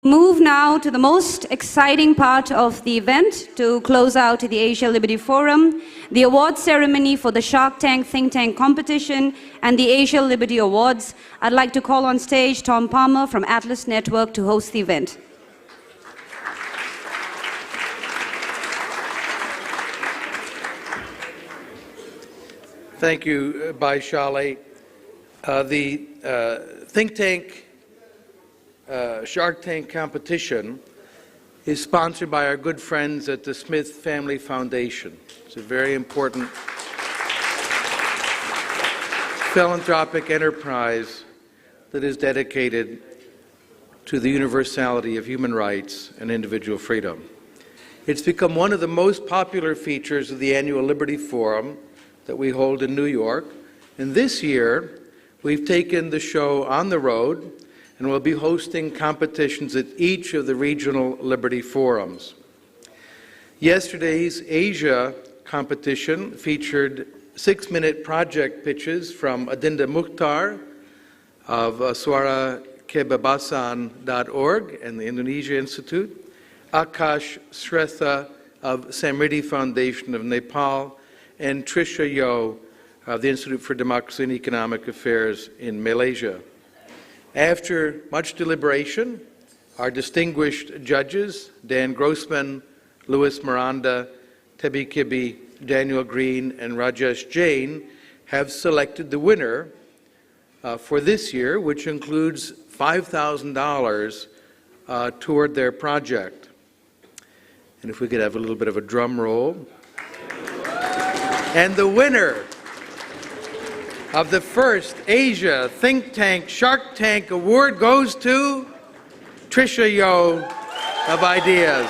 Move now to the most exciting part of the event to close out the Asia Liberty Forum, the award ceremony for the Shark Tank Think Tank competition and the Asia Liberty Awards. I'd like to call on stage Tom Palmer from Atlas Network to host the event. Thank you, Baishali. The Think Tank Shark Tank competition is sponsored by our good friends at the Smith Family Foundation. It's a very important philanthropic enterprise that is dedicated to the universality of human rights and individual freedom. It's become one of the most popular features of the annual Liberty Forum that we hold in New York. And this year, we've taken the show on the road and we'll be hosting competitions at each of the regional Liberty Forums. Yesterday's Asia competition featured 6-minute project pitches from Adinda Mukhtar of suarakebebasan.org and the Indonesia Institute, Akash Sretha of Samriddhi Foundation of Nepal, and Trisha Yo of the Institute for Democracy and Economic Affairs in Malaysia. After much deliberation, our distinguished judges, Dan Grossman, Louis Miranda, Tebi Kibi, Daniel Green, and Rajesh Jain, have selected the winner for this year, which includes $5,000 toward their project. And if we could have a little bit of a drum roll. And the winner of the first Asia Think Tank Shark Tank Award goes to Trisha Yo of Ideas.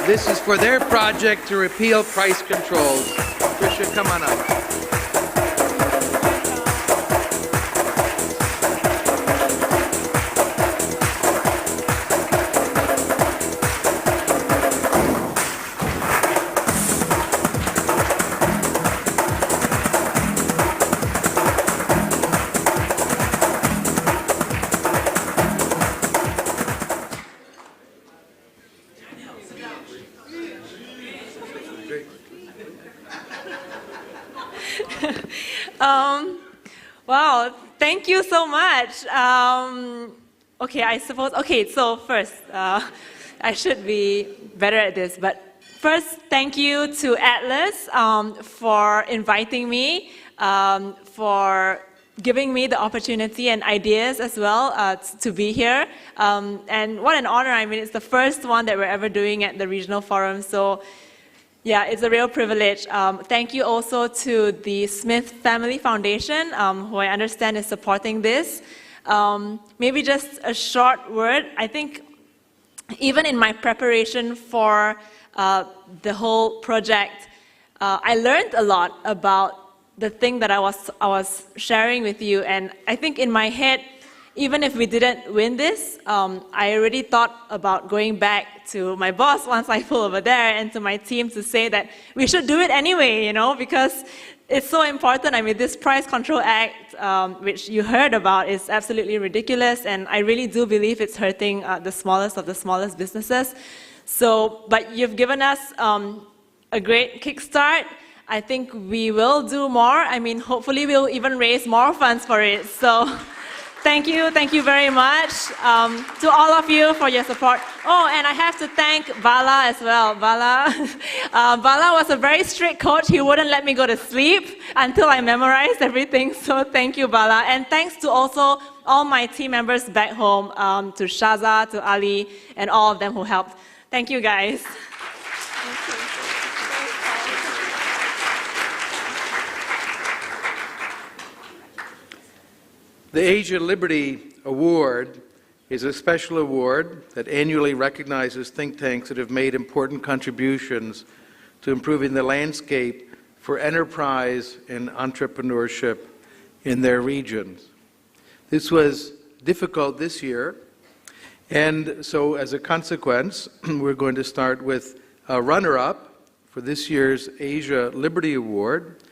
This is for their project to repeal price controls. Trisha, come on up. Wow, thank you so much. Okay, I suppose, so first, I should be better at this, but first, thank you to Atlas for inviting me, for giving me the opportunity and ideas as well to be here. And what an honor, I mean, it's the first one that we're ever doing at the Regional Forum, so yeah, it's a real privilege. Thank you also to the Smith Family Foundation, who I understand is supporting this. Maybe just a short word. I think even in my preparation for the whole project, I learned a lot about the thing that I was sharing with you. And I think in my head, even if we didn't win this, I already thought about going back to my boss once I pull over there and to my team to say that we should do it anyway, you know, because it's so important. I mean, this Price Control Act, which you heard about, is absolutely ridiculous, and I really do believe it's hurting the smallest of the smallest businesses. So, but you've given us a great kickstart. I think we will do more. I mean, hopefully we'll even raise more funds for it. So. Thank you very much to all of you for your support. Oh, and I have to thank Bala as well. Bala was a very strict coach. He wouldn't let me go to sleep until I memorized everything. So thank you, Bala. And thanks to also all my team members back home, to Shaza, to Ali, and all of them who helped. Thank you, guys. Thank you. The Asia Liberty Award is a special award that annually recognizes think tanks that have made important contributions to improving the landscape for enterprise and entrepreneurship in their regions. This was difficult this year And so as a consequence, we're going to start with a runner-up for this year's Asia Liberty Award.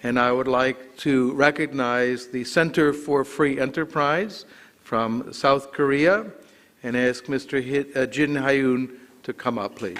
And I would like to recognize the Center for Free Enterprise from South Korea and ask Mr. Jin Hyun to come up, please.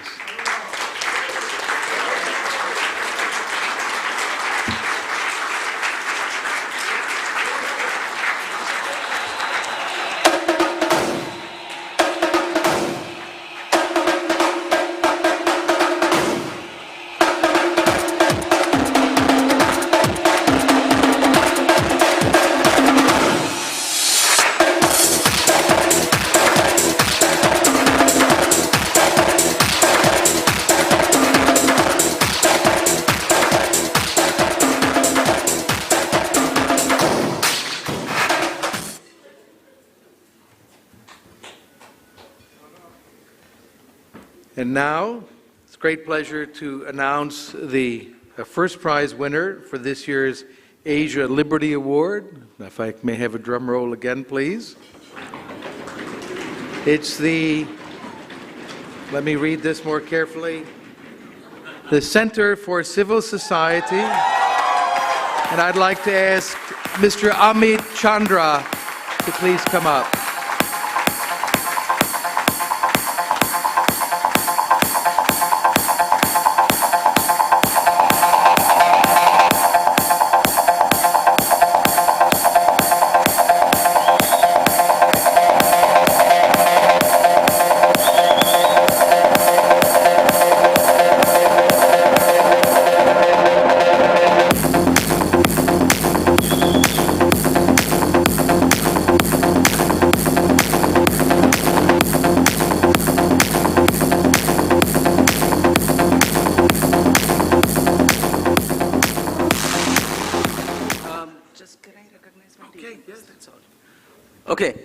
And now, it's a great pleasure to announce the first prize winner for this year's Asia Liberty Award. If I may have a drum roll again, please. It's the, let me read this more carefully, the Center for Civil Society. And I'd like to ask Mr. Amit Chandra to please come up. Okay,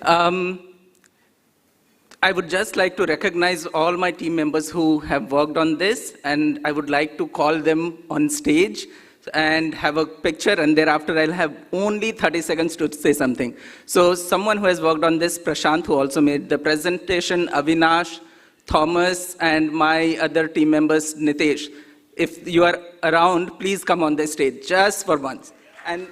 I would just like to recognize all my team members who have worked on this, and I would like to call them on stage and have a picture, and thereafter I'll have only 30 seconds to say something. So someone who has worked on this, Prashant, who also made the presentation, Avinash, Thomas, and my other team members, Nitesh. If you are around, please come on the stage, just for once. And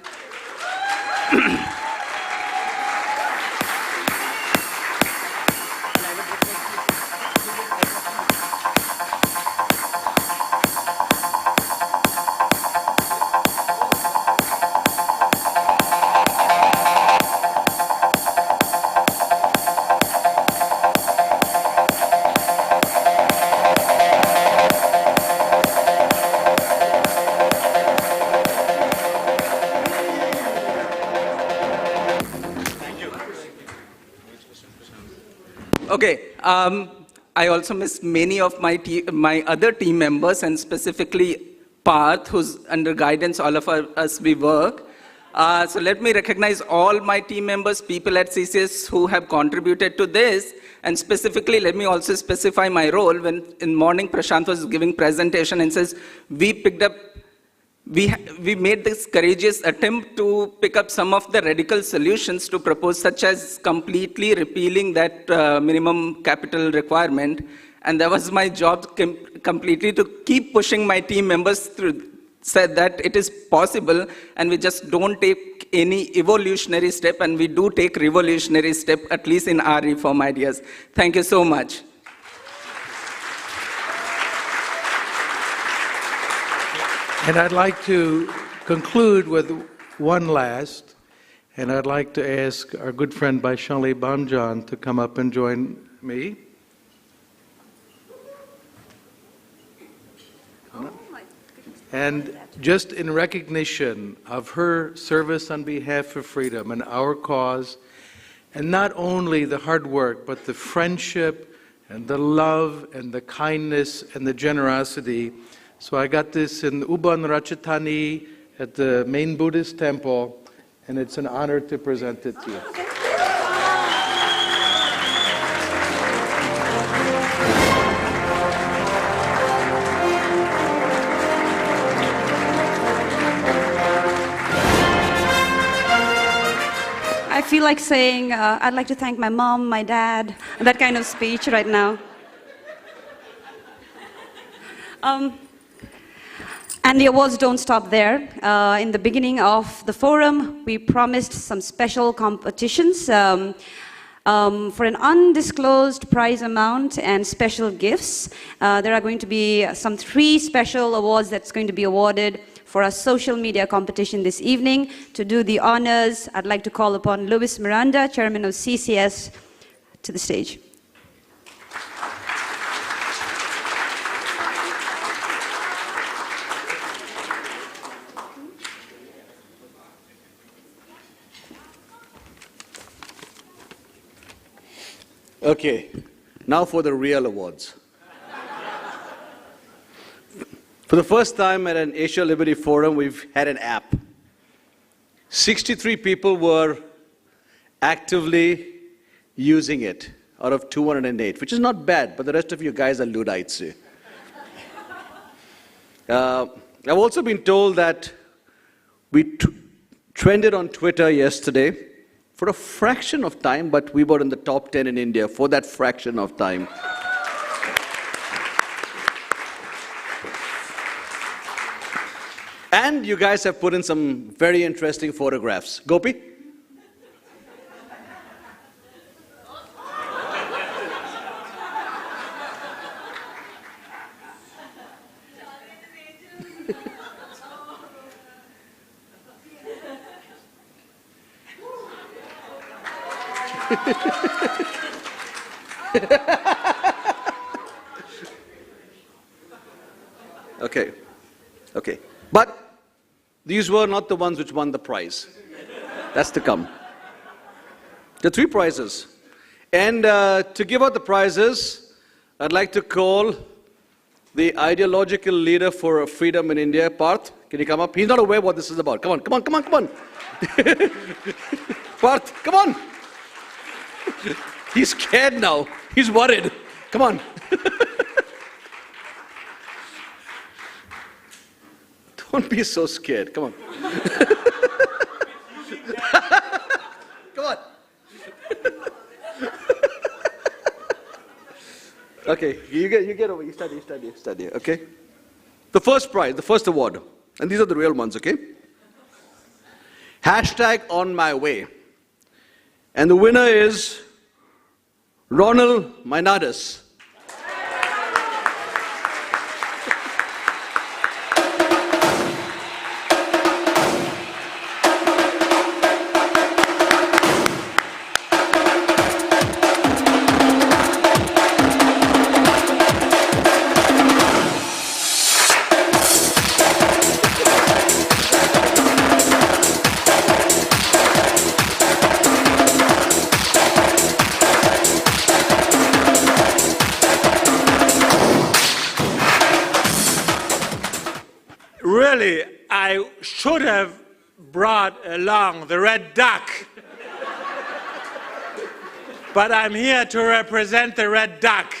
okay, I also miss many of my other team members, and specifically Parth, who's under guidance, all of us we work. So let me recognize all my team members, people at CCS who have contributed to this, and specifically let me also specify my role. When in morning Prashant was giving presentation and says, we made this courageous attempt to pick up some of the radical solutions to propose, such as completely repealing that minimum capital requirement. And that was my job completely, to keep pushing my team members through, said that it is possible, and we just don't take any evolutionary step, and we do take revolutionary step, at least in our reform ideas. Thank you so much. And I'd like to conclude with one last, and I'd like to ask our good friend Baishali Bamjan to come up and join me. And just in recognition of her service on behalf of freedom and our cause, and not only the hard work, but the friendship and the love and the kindness and the generosity. So I got this in Ubon Ratchathani at the main Buddhist temple, and it's an honor to present it to you. I feel like saying, I'd like to thank my mom, my dad, that kind of speech right now. And the awards don't stop there. In the beginning of the forum, we promised some special competitions for an undisclosed prize amount and special gifts. There are going to be some 3 special awards that's going to be awarded for our social media competition this evening. To do the honors, I'd like to call upon Luis Miranda, Chairman of CCS, to the stage. Okay, now for the real awards. For the first time at an Asia Liberty Forum, we've had an app. 63 people were actively using it out of 208, which is not bad, but the rest of you guys are Luddites. I've also been told that we trended on Twitter yesterday for a fraction of time, but we were in the top 10 in India for that fraction of time. And you guys have put in some very interesting photographs. Gopi? Okay, okay. But these were not the ones which won the prize. That's to come. There are 3 prizes. And to give out the prizes, I'd like to call the ideological leader for freedom in India, Parth. Can you come up? He's not aware what this is about. Come on, come on, come on, come on. Parth, come on. He's scared now. He's worried. Come on. Don't be so scared. Come on. Come on. Okay, you get over. You study, okay? The first prize, the first award, and these are the real ones, okay? Hashtag on my way. And the winner is Ronald Mainadis. Really, I should have brought along the red duck. But I'm here to represent the red duck.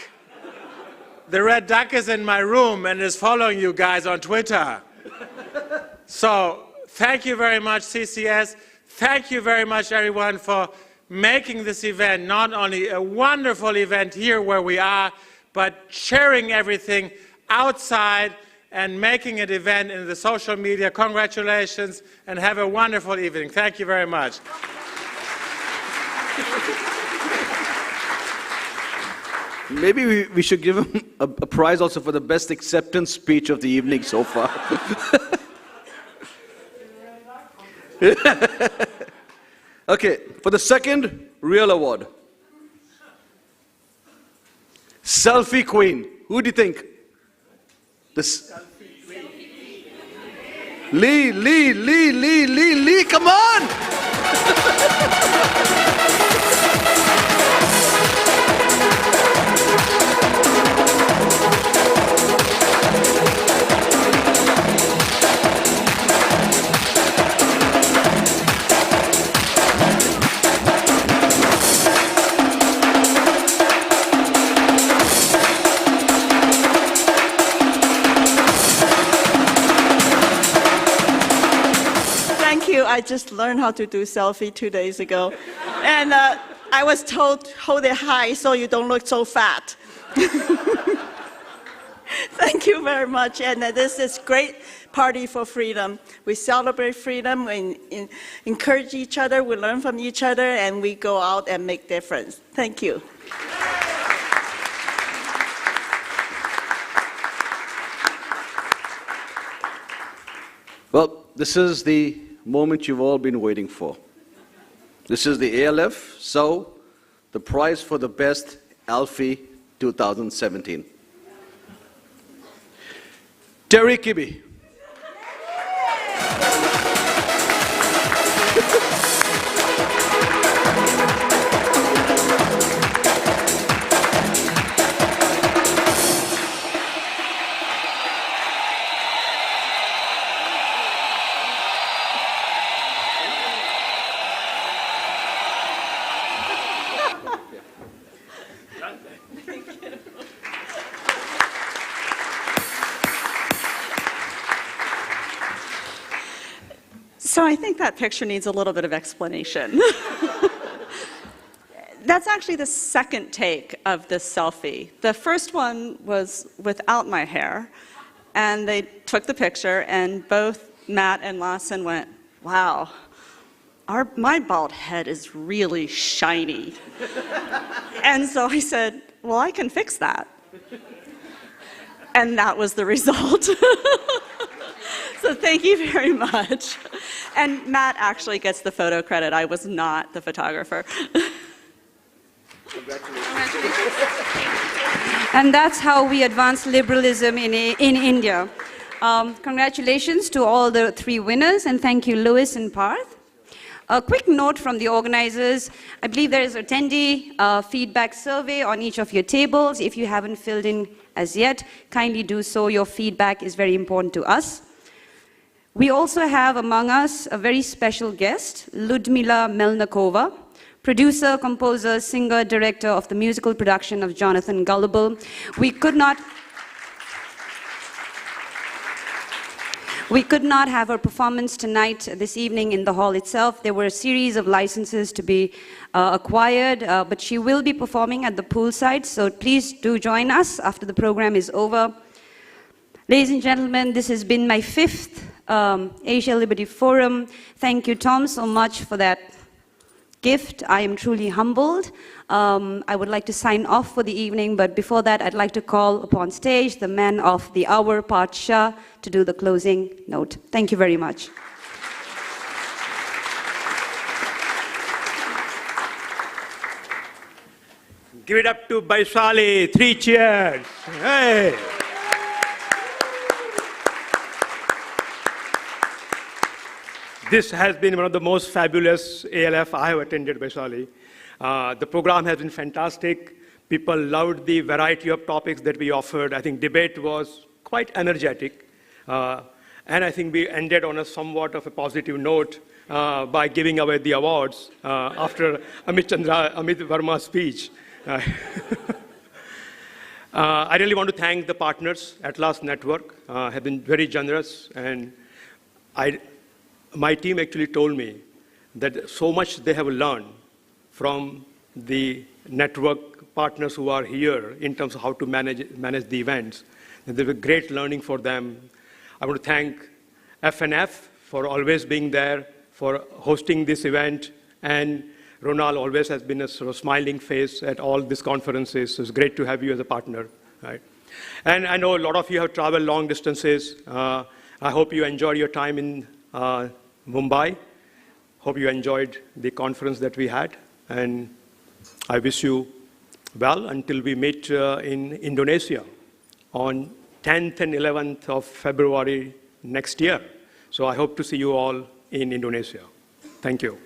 The red duck is in my room and is following you guys on Twitter. So thank you very much, CCS. Thank you very much, everyone, for making this event not only a wonderful event here where we are, but sharing everything outside and making an event in the social media. Congratulations, and have a wonderful evening. Thank you very much. Maybe we should give him a prize also for the best acceptance speech of the evening so far. Okay, for the second real award. Selfie Queen. Who do you think? This Lee, come on! I just learned how to do selfie 2 days ago. And I was told, hold it high so you don't look so fat. Thank you very much. And this is great party for freedom. We celebrate freedom, we encourage each other, we learn from each other, and we go out and make difference. Thank you. Well, this is the moment you've all been waiting for. This is the ALF, so the prize for the best Alfie 2017. Terry Kibbe. So I think that picture needs a little bit of explanation. That's actually the second take of this selfie. The first one was without my hair, and they took the picture, and both Matt and Lawson went, wow, my bald head is really shiny. And so I said, well, I can fix that. And that was the result. So thank you very much. And Matt actually gets the photo credit. I was not the photographer. Congratulations. And that's how we advance liberalism in India. Congratulations to all the three winners, and thank you, Louis and Parth. A quick note from the organizers. I believe there is an attendee feedback survey on each of your tables. If you haven't filled in as yet, kindly do so. Your feedback is very important to us. We also have among us a very special guest, Ludmila Melnikova, producer, composer, singer, director of the musical production of Jonathan Gullible. We could not have her performance tonight, this evening in the hall itself. There were a series of licenses to be acquired, but she will be performing at the poolside, so please do join us after the program is over. Ladies and gentlemen, this has been my 5th Asia Liberty Forum. Thank you, Tom, so much for that gift. I am truly humbled. I would like to sign off for the evening, but before that, I'd like to call upon stage the man of the hour, Parth Shah, to do the closing note. Thank you very much. Give it up to Baisali. 3 cheers. Hey. This has been one of the most fabulous ALF I have attended, Baisali. The program has been fantastic. People loved the variety of topics that we offered. I think debate was quite energetic. And I think we ended on a somewhat of a positive note by giving away the awards after Amit Verma's speech. I really want to thank the partners at Last Network, have been very generous, and my team actually told me that so much they have learned from the network partners who are here in terms of how to manage the events. And there was great learning for them. I want to thank FNF for always being there, for hosting this event, and Ronald always has been a sort of smiling face at all these conferences. So it's great to have you as a partner. Right? And I know a lot of you have traveled long distances. I hope you enjoyed your time in Mumbai. Hope you enjoyed the conference that we had. And I wish you well until we meet in Indonesia on 10th and 11th of February next year. So I hope to see you all in Indonesia. Thank you.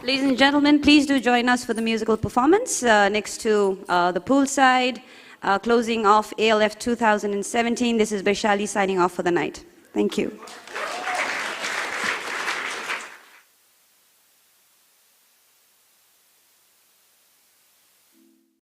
Ladies and gentlemen, please do join us for the musical performance next to the poolside, closing off ALF 2017. This is Baishali signing off for the night. Thank you.